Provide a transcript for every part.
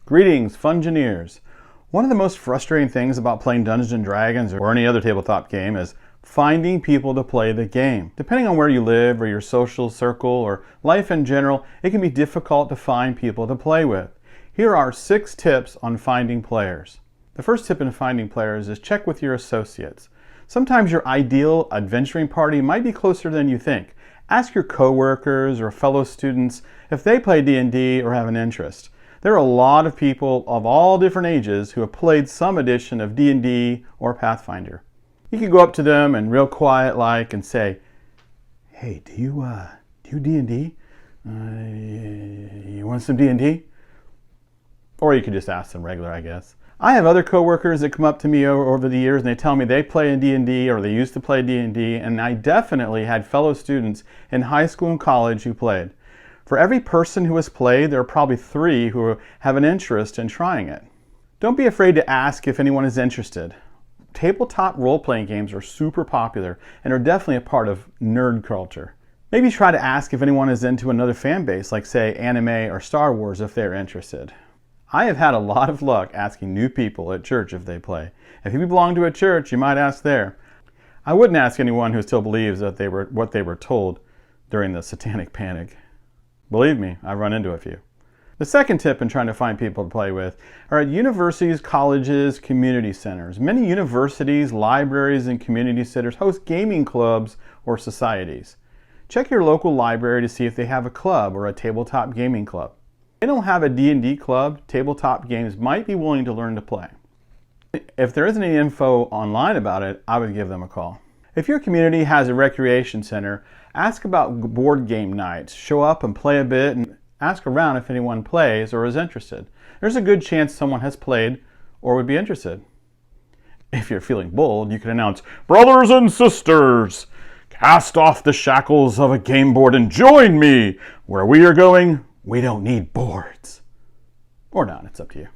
Greetings, Fungineers! One of the most frustrating things about playing Dungeons & Dragons or any other tabletop game is finding people to play the game. Depending on where you live or your social circle or life in general, it can be difficult to find people to play with. Here are 6 tips on finding players. The first tip in finding players is check with your associates. Sometimes your ideal adventuring party might be closer than you think. Ask your coworkers or fellow students if they play D&D or have an interest. There are a lot of people of all different ages who have played some edition of D&D or Pathfinder. You can go up to them and real quiet like and say, "Hey, do you D&D? You want some D&D?" Or you could just ask them regular, I guess. I have other coworkers that come up to me over the years and they tell me they play in D&D or they used to play D&D, and I definitely had fellow students in high school and college who played. For every person who has played, there are probably 3 who have an interest in trying it. Don't be afraid to ask if anyone is interested. Tabletop role-playing games are super popular and are definitely a part of nerd culture. Maybe try to ask if anyone is into another fan base, like say anime or Star Wars, if they're interested. I have had a lot of luck asking new people at church if they play. If you belong to a church, you might ask there. I wouldn't ask anyone who still believes that what they were told during the satanic panic. Believe me, I've run into a few. The second tip in trying to find people to play with are at universities, colleges, community centers. Many universities, libraries, and community centers host gaming clubs or societies. Check your local library to see if they have a club or a tabletop gaming club. If they don't have a D&D club, tabletop games might be willing to learn to play. If there isn't any info online about it, I would give them a call. If your community has a recreation center, ask about board game nights. Show up and play a bit and ask around if anyone plays or is interested. There's a good chance someone has played or would be interested. If you're feeling bold, you can announce, "Brothers and sisters, cast off the shackles of a game board and join me. Where we are going, we don't need boards." Or not, it's up to you.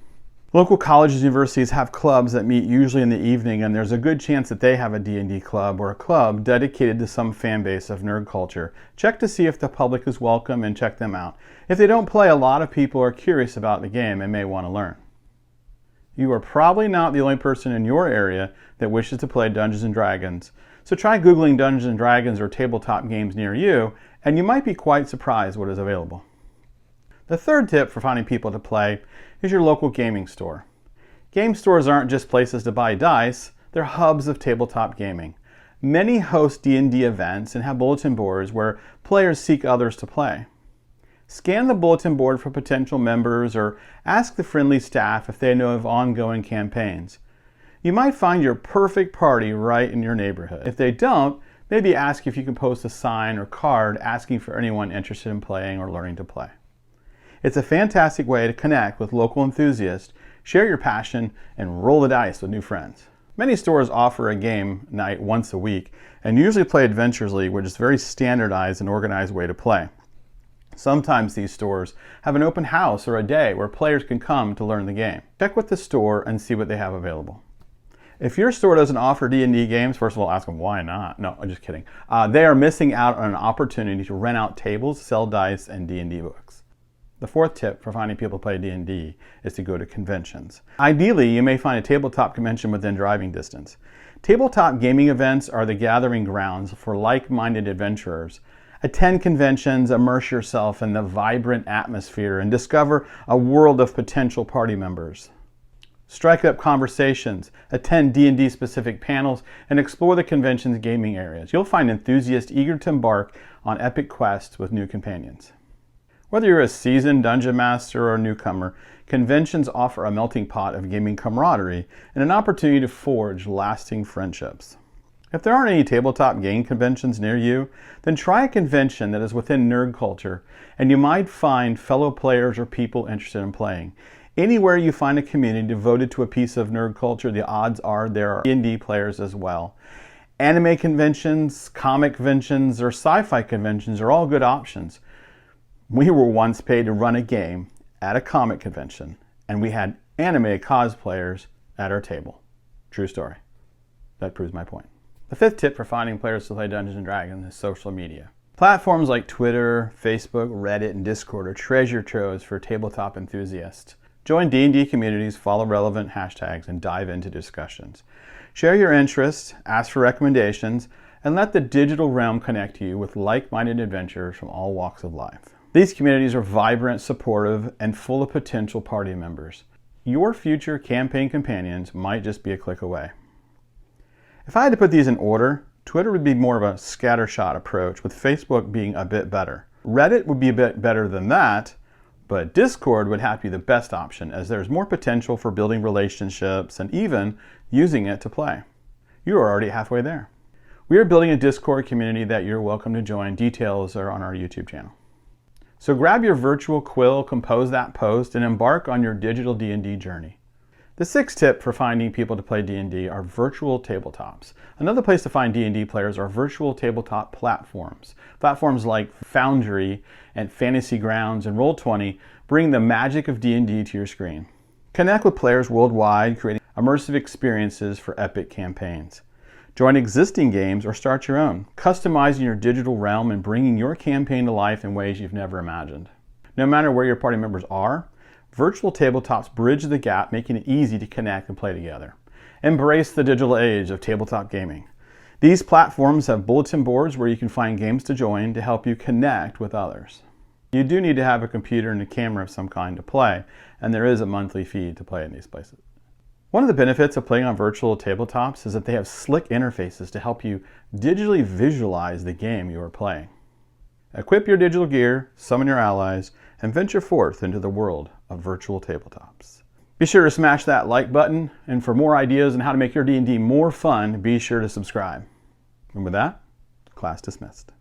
Local colleges and universities have clubs that meet usually in the evening, and there's a good chance that they have a D&D club or a club dedicated to some fan base of nerd culture. Check to see if the public is welcome and check them out. If they don't play, a lot of people are curious about the game and may want to learn. You are probably not the only person in your area that wishes to play Dungeons & Dragons, so try Googling Dungeons & Dragons or tabletop games near you, and you might be quite surprised what is available. The third tip for finding people to play is your local gaming store. Game stores aren't just places to buy dice, they're hubs of tabletop gaming. Many host D&D events and have bulletin boards where players seek others to play. Scan the bulletin board for potential members or ask the friendly staff if they know of ongoing campaigns. You might find your perfect party right in your neighborhood. If they don't, maybe ask if you can post a sign or card asking for anyone interested in playing or learning to play. It's a fantastic way to connect with local enthusiasts, share your passion, and roll the dice with new friends. Many stores offer a game night once a week and usually play Adventures League, which is a very standardized and organized way to play. Sometimes these stores have an open house or a day where players can come to learn the game. Check with the store and see what they have available. If your store doesn't offer D&D games, first of all, ask them why not. No, I'm just kidding. They are missing out on an opportunity to rent out tables, sell dice, and D&D books. The fourth tip for finding people to play D&D is to go to conventions. Ideally, you may find a tabletop convention within driving distance. Tabletop gaming events are the gathering grounds for like-minded adventurers. Attend conventions, immerse yourself in the vibrant atmosphere, and discover a world of potential party members. Strike up conversations, attend D&D specific panels, and explore the convention's gaming areas. You'll find enthusiasts eager to embark on epic quests with new companions. Whether you're a seasoned dungeon master or a newcomer, conventions offer a melting pot of gaming camaraderie and an opportunity to forge lasting friendships. If there aren't any tabletop game conventions near you, then try a convention that is within nerd culture, and you might find fellow players or people interested in playing. Anywhere you find a community devoted to a piece of nerd culture, the odds are there are D&D players as well. Anime conventions, comic conventions, or sci-fi conventions are all good options. We were once paid to run a game at a comic convention, and we had anime cosplayers at our table. True story. That proves my point. The fifth tip for finding players to play Dungeons & Dragons is social media. Platforms like Twitter, Facebook, Reddit, and Discord are treasure troves for tabletop enthusiasts. Join D&D communities, follow relevant hashtags, and dive into discussions. Share your interests, ask for recommendations, and let the digital realm connect you with like-minded adventurers from all walks of life. These communities are vibrant, supportive, and full of potential party members. Your future campaign companions might just be a click away. If I had to put these in order, Twitter would be more of a scattershot approach, with Facebook being a bit better. Reddit would be a bit better than that, but Discord would have to be the best option, as there's more potential for building relationships and even using it to play. You are already halfway there. We are building a Discord community that you're welcome to join. Details are on our YouTube channel. So grab your virtual quill, compose that post, and embark on your digital D&D journey. The sixth tip for finding people to play D&D are virtual tabletops. Another place to find D&D players are virtual tabletop platforms. Platforms like Foundry and Fantasy Grounds and Roll20 bring the magic of D&D to your screen. Connect with players worldwide, creating immersive experiences for epic campaigns. Join existing games or start your own, customizing your digital realm and bringing your campaign to life in ways you've never imagined. No matter where your party members are, virtual tabletops bridge the gap, making it easy to connect and play together. Embrace the digital age of tabletop gaming. These platforms have bulletin boards where you can find games to join to help you connect with others. You do need to have a computer and a camera of some kind to play, and there is a monthly fee to play in these places. One of the benefits of playing on virtual tabletops is that they have slick interfaces to help you digitally visualize the game you are playing. Equip your digital gear, summon your allies, and venture forth into the world of virtual tabletops. Be sure to smash that like button, and for more ideas on how to make your D&D more fun, be sure to subscribe. And with that, class dismissed.